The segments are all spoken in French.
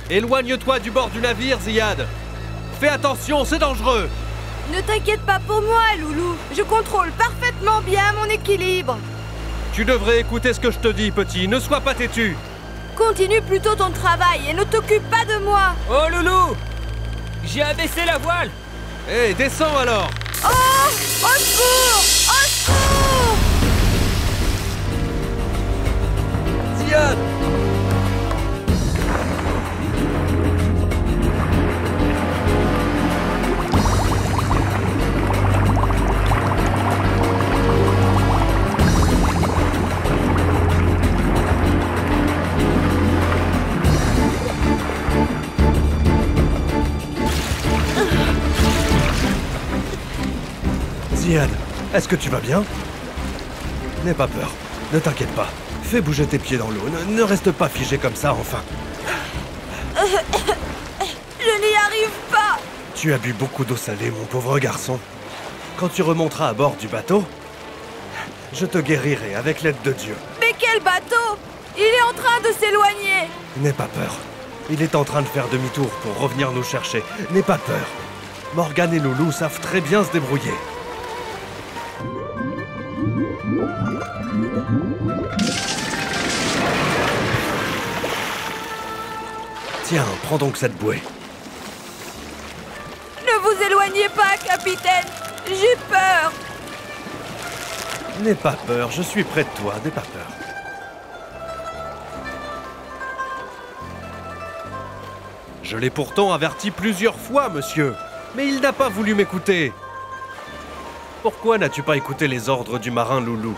Éloigne-toi du bord du navire, Ziad. Fais attention, c'est dangereux. Ne t'inquiète pas pour moi, Loulou. Je contrôle parfaitement bien mon équilibre. Tu devrais écouter ce que je te dis, petit. Ne sois pas têtu. Continue plutôt ton travail et ne t'occupe pas de moi. Oh, Loulou! J'ai abaissé la voile! Hé, descends alors. Oh! Au secours! Au secours! Ziad! Ziad, est-ce que tu vas bien? N'aie pas peur, ne t'inquiète pas. Fais bouger tes pieds dans l'eau, ne reste pas figé comme ça, enfin. Je n'y arrive pas. Tu as bu beaucoup d'eau salée, mon pauvre garçon. Quand tu remonteras à bord du bateau, je te guérirai avec l'aide de Dieu. Mais quel bateau! Il est en train de s'éloigner. N'aie pas peur. Il est en train de faire demi-tour pour revenir nous chercher. N'aie pas peur. Morgane et Loulou savent très bien se débrouiller. Tiens, prends donc cette bouée. Ne vous éloignez pas, capitaine. J'ai peur. N'aie pas peur, je suis près de toi, n'aie pas peur. Je l'ai pourtant averti plusieurs fois, monsieur. Mais il n'a pas voulu m'écouter. Pourquoi n'as-tu pas écouté les ordres du marin Loulou?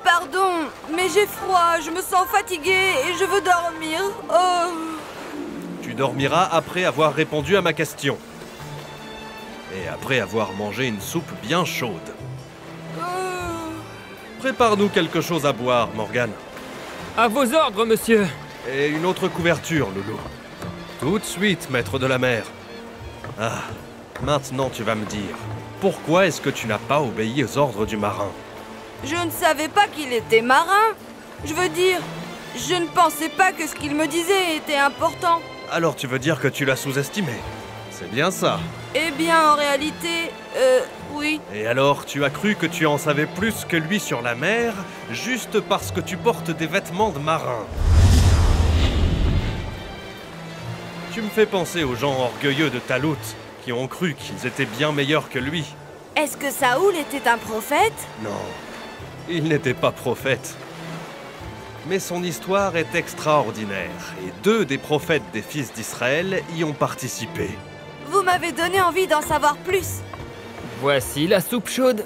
Pardon, mais j'ai froid, je me sens fatiguée et je veux dormir. Oh. Tu dormiras après avoir répondu à ma question. Et après avoir mangé une soupe bien chaude. Prépare-nous quelque chose à boire, Morgane. À vos ordres, monsieur! Et une autre couverture, Loulou. Tout de suite, maître de la mer. Ah, maintenant tu vas me dire, pourquoi est-ce que tu n'as pas obéi aux ordres du marin? Je ne savais pas qu'il était marin. Je veux dire, je ne pensais pas que ce qu'il me disait était important. Alors tu veux dire que tu l'as sous-estimé? C'est bien ça. Eh bien, en réalité, oui. Et alors, tu as cru que tu en savais plus que lui sur la mer, juste parce que tu portes des vêtements de marin. Tu me fais penser aux gens orgueilleux de Talout, qui ont cru qu'ils étaient bien meilleurs que lui. Est-ce que Saoul était un prophète? Non, il n'était pas prophète. Mais son histoire est extraordinaire, et 2 des prophètes des fils d'Israël y ont participé. Vous m'avez donné envie d'en savoir plus. Voici la soupe chaude.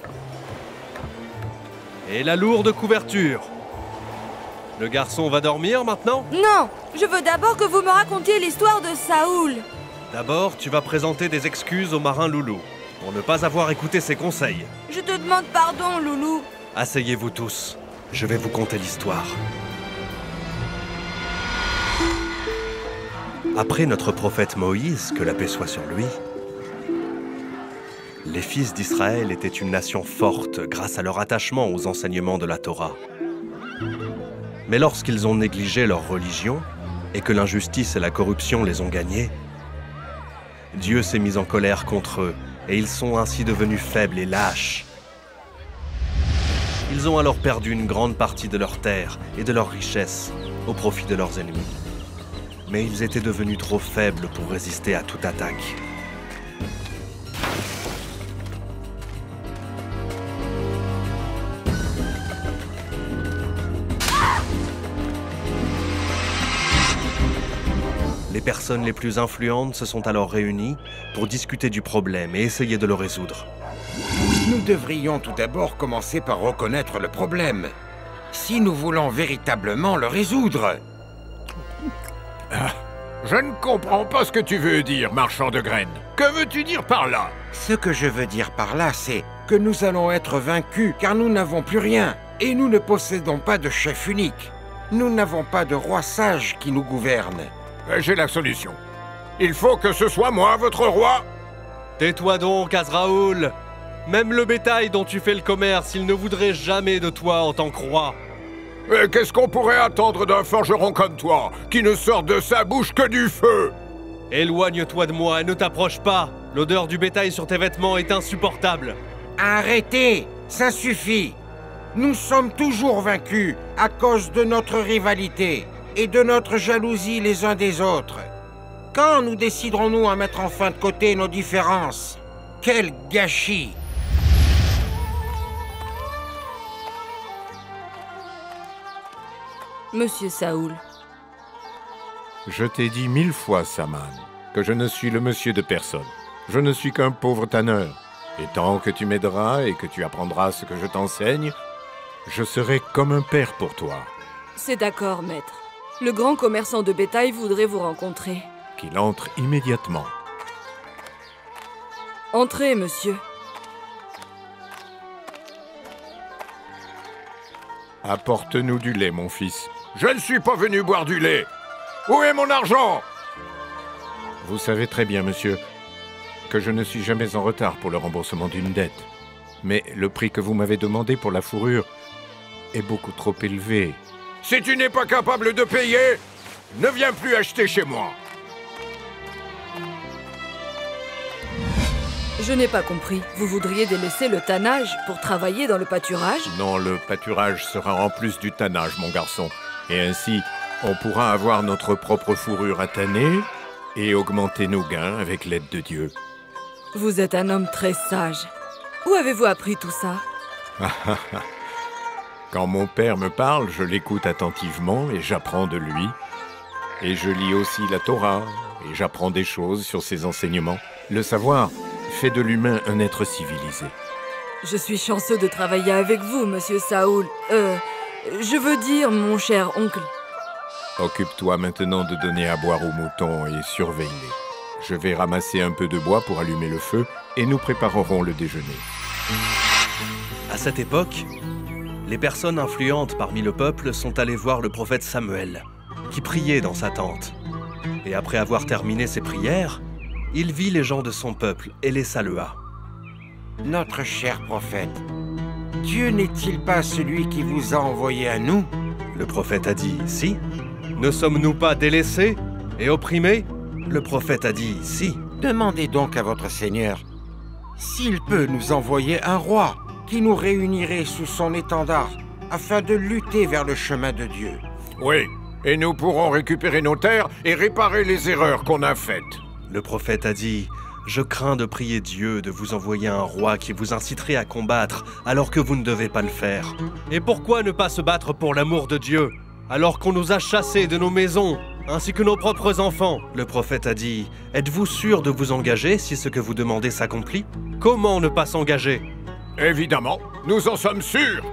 Et la lourde couverture. Le garçon va dormir maintenant? Non, je veux d'abord que vous me racontiez l'histoire de Saoul. D'abord, tu vas présenter des excuses au marin Loulou, pour ne pas avoir écouté ses conseils. Je te demande pardon, Loulou. Asseyez-vous tous, je vais vous conter l'histoire. Après notre prophète Moïse, que la paix soit sur lui, les fils d'Israël étaient une nation forte grâce à leur attachement aux enseignements de la Torah. Mais lorsqu'ils ont négligé leur religion et que l'injustice et la corruption les ont gagnés, Dieu s'est mis en colère contre eux et ils sont ainsi devenus faibles et lâches. Ils ont alors perdu une grande partie de leurs terres et de leurs richesses au profit de leurs ennemis. Mais ils étaient devenus trop faibles pour résister à toute attaque. Les personnes les plus influentes se sont alors réunies pour discuter du problème et essayer de le résoudre. Nous devrions tout d'abord commencer par reconnaître le problème, si nous voulons véritablement le résoudre. Je ne comprends pas ce que tu veux dire, marchand de graines. Que veux-tu dire par là? Ce que je veux dire par là, c'est que nous allons être vaincus car nous n'avons plus rien et nous ne possédons pas de chef unique. Nous n'avons pas de roi sage qui nous gouverne. J'ai la solution. Il faut que ce soit moi, votre roi. Tais-toi donc, Azraoul. Même le bétail dont tu fais le commerce, il ne voudrait jamais de toi en tant que roi. Mais qu'est-ce qu'on pourrait attendre d'un forgeron comme toi, qui ne sort de sa bouche que du feu? Éloigne-toi de moi et ne t'approche pas. L'odeur du bétail sur tes vêtements est insupportable. Arrêtez, ça suffit. Nous sommes toujours vaincus à cause de notre rivalité et de notre jalousie les uns des autres. Quand nous déciderons-nous à mettre enfin de côté nos différences? Quel gâchis! Monsieur Saoul, Je t'ai dit 1000 fois, Saman, que je ne suis le monsieur de personne. Je ne suis qu'un pauvre tanneur. Et tant que tu m'aideras et que tu apprendras ce que je t'enseigne, je serai comme un père pour toi. c'est d'accord, maître. Le grand commerçant de bétail voudrait vous rencontrer. Qu'il entre immédiatement. Entrez, monsieur. Apporte-nous du lait, mon fils. Je ne suis pas venu boire du lait. Où est mon argent? Vous savez très bien, monsieur, que je ne suis jamais en retard pour le remboursement d'une dette. Mais le prix que vous m'avez demandé pour la fourrure est beaucoup trop élevé. Si tu n'es pas capable de payer, ne viens plus acheter chez moi. Je n'ai pas compris. Vous voudriez délaisser le tannage pour travailler dans le pâturage? Non, le pâturage sera en plus du tannage, mon garçon. Et ainsi, on pourra avoir notre propre fourrure à tanner et augmenter nos gains avec l'aide de Dieu. Vous êtes un homme très sage. Où avez-vous appris tout ça? Quand mon père me parle, je l'écoute attentivement et j'apprends de lui. Et je lis aussi la Torah et j'apprends des choses sur ses enseignements. Le savoir fait de l'humain un être civilisé. Je suis chanceux de travailler avec vous, monsieur Saoul. Je veux dire, mon cher oncle. Occupe-toi maintenant de donner à boire aux moutons et surveille-les. Je vais ramasser un peu de bois pour allumer le feu et nous préparerons le déjeuner. À cette époque, les personnes influentes parmi le peuple sont allées voir le prophète Samuel, qui priait dans sa tente. Et après avoir terminé ses prières, il vit les gens de son peuple et les salua. Notre cher prophète, Dieu n'est-il pas celui qui vous a envoyé à nous? Le prophète a dit « Si ». Ne sommes-nous pas délaissés et opprimés? Le prophète a dit « Si ». Demandez donc à votre Seigneur s'il peut nous envoyer un roi qui nous réunirait sous son étendard afin de lutter vers le chemin de Dieu. Oui, et nous pourrons récupérer nos terres et réparer les erreurs qu'on a faites. Le prophète a dit « Je crains de prier Dieu de vous envoyer un roi qui vous inciterait à combattre alors que vous ne devez pas le faire. Et pourquoi ne pas se battre pour l'amour de Dieu alors qu'on nous a chassés de nos maisons ainsi que nos propres enfants ?» Le prophète a dit « Êtes-vous sûr de vous engager si ce que vous demandez s'accomplit? Comment ne pas s'engager ?» Évidemment, nous en sommes sûrs.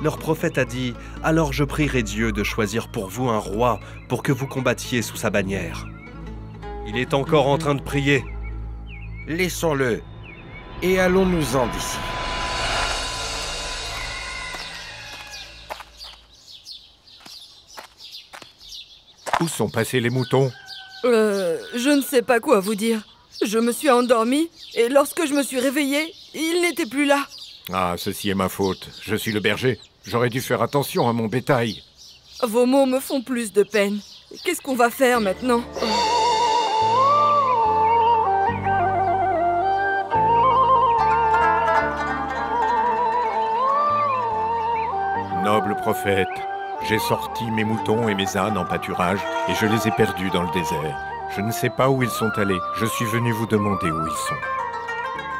Leur prophète a dit « Alors je prierai Dieu de choisir pour vous un roi pour que vous combattiez sous sa bannière. » Il est encore en train de prier. Laissons-le et allons-nous-en d'ici. Où sont passés les moutons? Je ne sais pas quoi vous dire. Je me suis endormie et lorsque je me suis réveillée, il n'était plus là. Ah, ceci est ma faute. Je suis le berger. J'aurais dû faire attention à mon bétail. Vos mots me font plus de peine. Qu'est-ce qu'on va faire maintenant? Noble prophète, j'ai sorti mes moutons et mes ânes en pâturage et je les ai perdus dans le désert. Je ne sais pas où ils sont allés. Je suis venu vous demander où ils sont.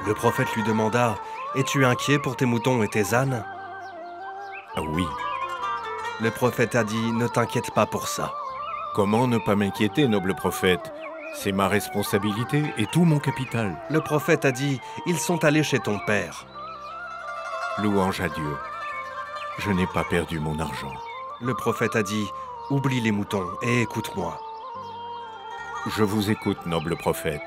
Le prophète lui demanda « Es-tu inquiet pour tes moutons et tes ânes ?» Ah oui. Le prophète a dit « Ne t'inquiète pas pour ça. » Comment ne pas m'inquiéter, noble prophète? C'est ma responsabilité et tout mon capital. Le prophète a dit « Ils sont allés chez ton père. » Louange à Dieu. Je n'ai pas perdu mon argent. Le prophète a dit « Oublie les moutons et écoute-moi. » Je vous écoute, noble prophète.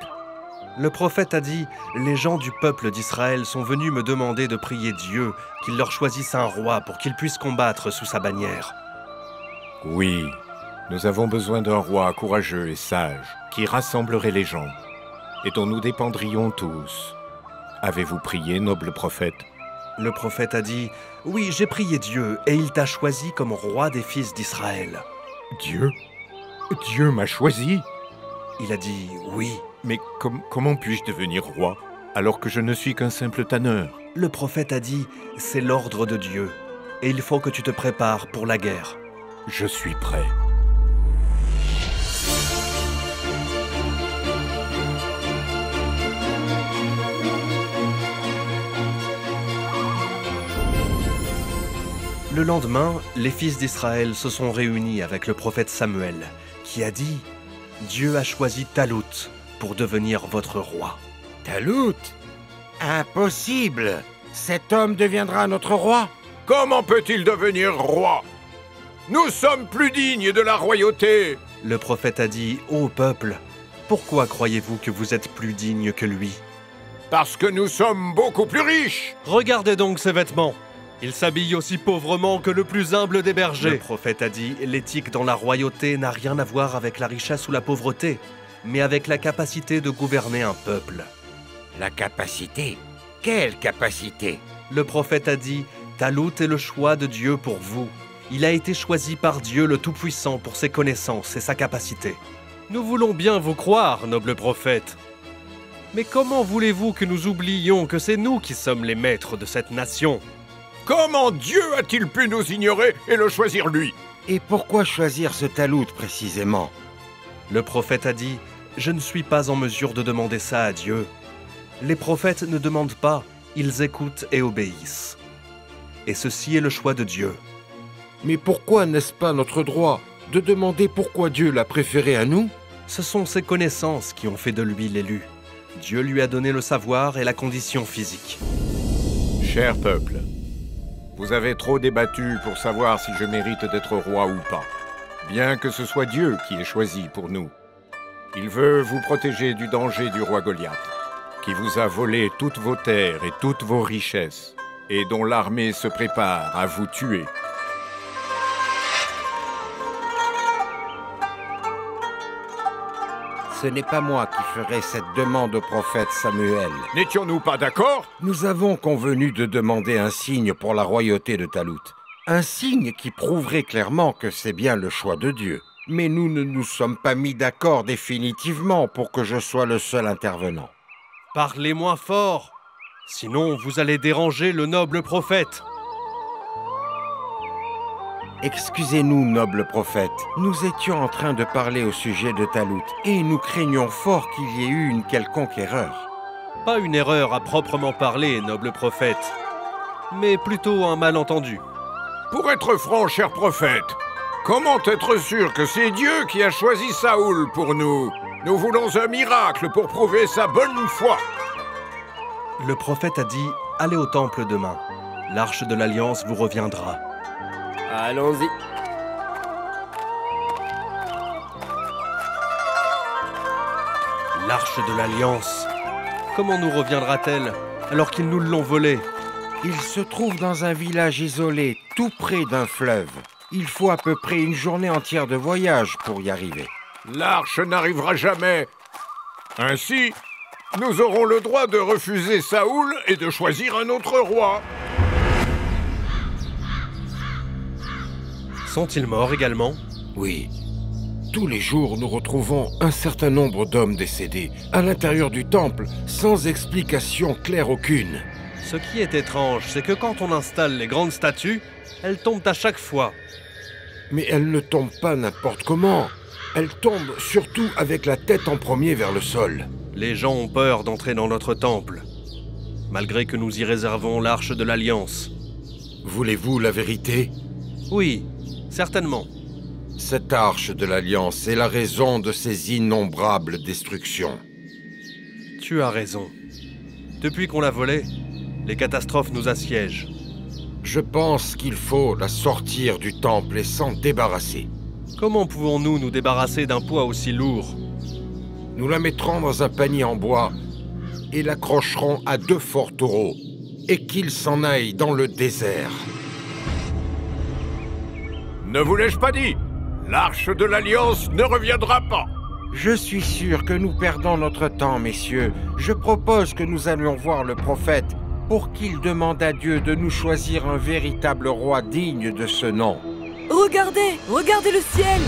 Le prophète a dit « Les gens du peuple d'Israël sont venus me demander de prier Dieu qu'il leur choisisse un roi pour qu'ils puissent combattre sous sa bannière. » Oui, nous avons besoin d'un roi courageux et sage qui rassemblerait les gens et dont nous dépendrions tous. Avez-vous prié, noble prophète? Le prophète a dit, « Oui, j'ai prié Dieu, et il t'a choisi comme roi des fils d'Israël. » Dieu? Dieu m'a choisi? Il a dit, « Oui. » Mais comment puis-je devenir roi, alors que je ne suis qu'un simple tanneur? Le prophète a dit, « C'est l'ordre de Dieu, et il faut que tu te prépares pour la guerre. » Je suis prêt. Le lendemain, les fils d'Israël se sont réunis avec le prophète Samuel, qui a dit « Dieu a choisi Talout pour devenir votre roi. » Talout? Impossible! Cet homme deviendra notre roi? Comment peut-il devenir roi? Nous sommes plus dignes de la royauté. Le prophète a dit « Ô peuple, pourquoi croyez-vous que vous êtes plus digne que lui? Parce que nous sommes beaucoup plus riches. Regardez donc ses vêtements. Il s'habille aussi pauvrement que le plus humble des bergers. » Le prophète a dit « L'éthique dans la royauté n'a rien à voir avec la richesse ou la pauvreté, mais avec la capacité de gouverner un peuple. » La capacité? Quelle capacité? Le prophète a dit « Talout est le choix de Dieu pour vous. Il a été choisi par Dieu le Tout-Puissant pour ses connaissances et sa capacité. Nous voulons bien vous croire, noble prophète. Mais comment voulez-vous que nous oublions que c'est nous qui sommes les maîtres de cette nation? Comment Dieu a-t-il pu nous ignorer et le choisir lui? Et pourquoi choisir ce Talout précisément? Le prophète a dit « Je ne suis pas en mesure de demander ça à Dieu. Les prophètes ne demandent pas, ils écoutent et obéissent. Et ceci est le choix de Dieu. » Mais pourquoi n'est-ce pas notre droit de demander pourquoi Dieu l'a préféré à nous? Ce sont ses connaissances qui ont fait de lui l'élu. Dieu lui a donné le savoir et la condition physique. Cher peuple, vous avez trop débattu pour savoir si je mérite d'être roi ou pas. Bien que ce soit Dieu qui ait choisi pour nous. Il veut vous protéger du danger du roi Goliath, qui vous a volé toutes vos terres et toutes vos richesses, et dont l'armée se prépare à vous tuer. Ce n'est pas moi qui ferai cette demande au prophète Samuel. N'étions-nous pas d'accord? Nous avons convenu de demander un signe pour la royauté de Talout. Un signe qui prouverait clairement que c'est bien le choix de Dieu. Mais nous ne nous sommes pas mis d'accord définitivement pour que je sois le seul intervenant. Parlez moins fort, sinon vous allez déranger le noble prophète. Excusez-nous, noble prophète. Nous étions en train de parler au sujet de Talout et nous craignons fort qu'il y ait eu une quelconque erreur. Pas une erreur à proprement parler, noble prophète, mais plutôt un malentendu. Pour être franc, cher prophète, comment être sûr que c'est Dieu qui a choisi Saoul pour nous? Nous voulons un miracle pour prouver sa bonne foi. Le prophète a dit « Allez au temple demain. L'arche de l'Alliance vous reviendra. » Allons-y. L'arche de l'Alliance, comment nous reviendra-t-elle alors qu'ils nous l'ont volée? Il se trouve dans un village isolé, tout près d'un fleuve. Il faut à peu près une journée entière de voyage pour y arriver. L'arche n'arrivera jamais. Ainsi, nous aurons le droit de refuser Saoul et de choisir un autre roi. Sont-ils morts également? Oui. Tous les jours, nous retrouvons un certain nombre d'hommes décédés à l'intérieur du temple, sans explication claire aucune. Ce qui est étrange, c'est que quand on installe les grandes statues, elles tombent à chaque fois. Mais elles ne tombent pas n'importe comment. Elles tombent surtout avec la tête en premier vers le sol. Les gens ont peur d'entrer dans notre temple, malgré que nous y réservons l'arche de l'Alliance. Voulez-vous la vérité? Oui, certainement. Cette arche de l'Alliance est la raison de ces innombrables destructions. Tu as raison. Depuis qu'on l'a volée, les catastrophes nous assiègent. Je pense qu'il faut la sortir du temple et s'en débarrasser. Comment pouvons-nous nous débarrasser d'un poids aussi lourd? Nous la mettrons dans un panier en bois et l'accrocherons à 2 forts taureaux et qu'ils s'en aillent dans le désert. Ne vous l'ai-je pas dit? L'arche de l'Alliance ne reviendra pas. Je suis sûr que nous perdons notre temps, messieurs. Je propose que nous allions voir le prophète pour qu'il demande à Dieu de nous choisir un véritable roi digne de ce nom. Regardez, regardez le ciel!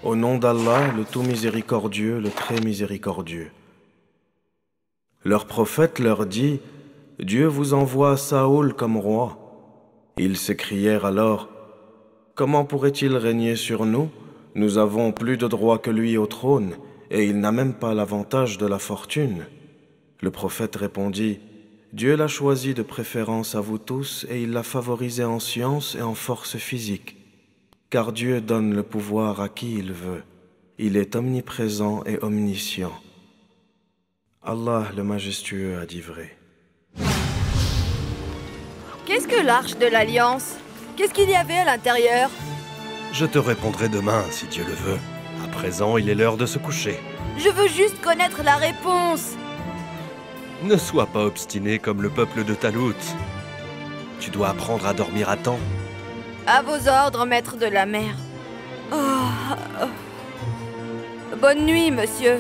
Au nom d'Allah, le tout miséricordieux, le très miséricordieux. Leur prophète leur dit, « Dieu vous envoie Saoul comme roi. » Ils s'écrièrent alors, « Comment pourrait-il régner sur nous? Nous avons plus de droit que lui au trône, et il n'a même pas l'avantage de la fortune. » Le prophète répondit, « Dieu l'a choisi de préférence à vous tous, et il l'a favorisé en science et en force physique. Car Dieu donne le pouvoir à qui il veut. Il est omniprésent et omniscient. Allah le majestueux a dit vrai. » Qu'est-ce que l'Arche de l'Alliance? Qu'est-ce qu'il y avait à l'intérieur? Je te répondrai demain, si Dieu le veut. À présent, il est l'heure de se coucher. Je veux juste connaître la réponse. Ne sois pas obstiné comme le peuple de Talut. Tu dois apprendre à dormir à temps. À vos ordres, maître de la mer. Bonne nuit, monsieur.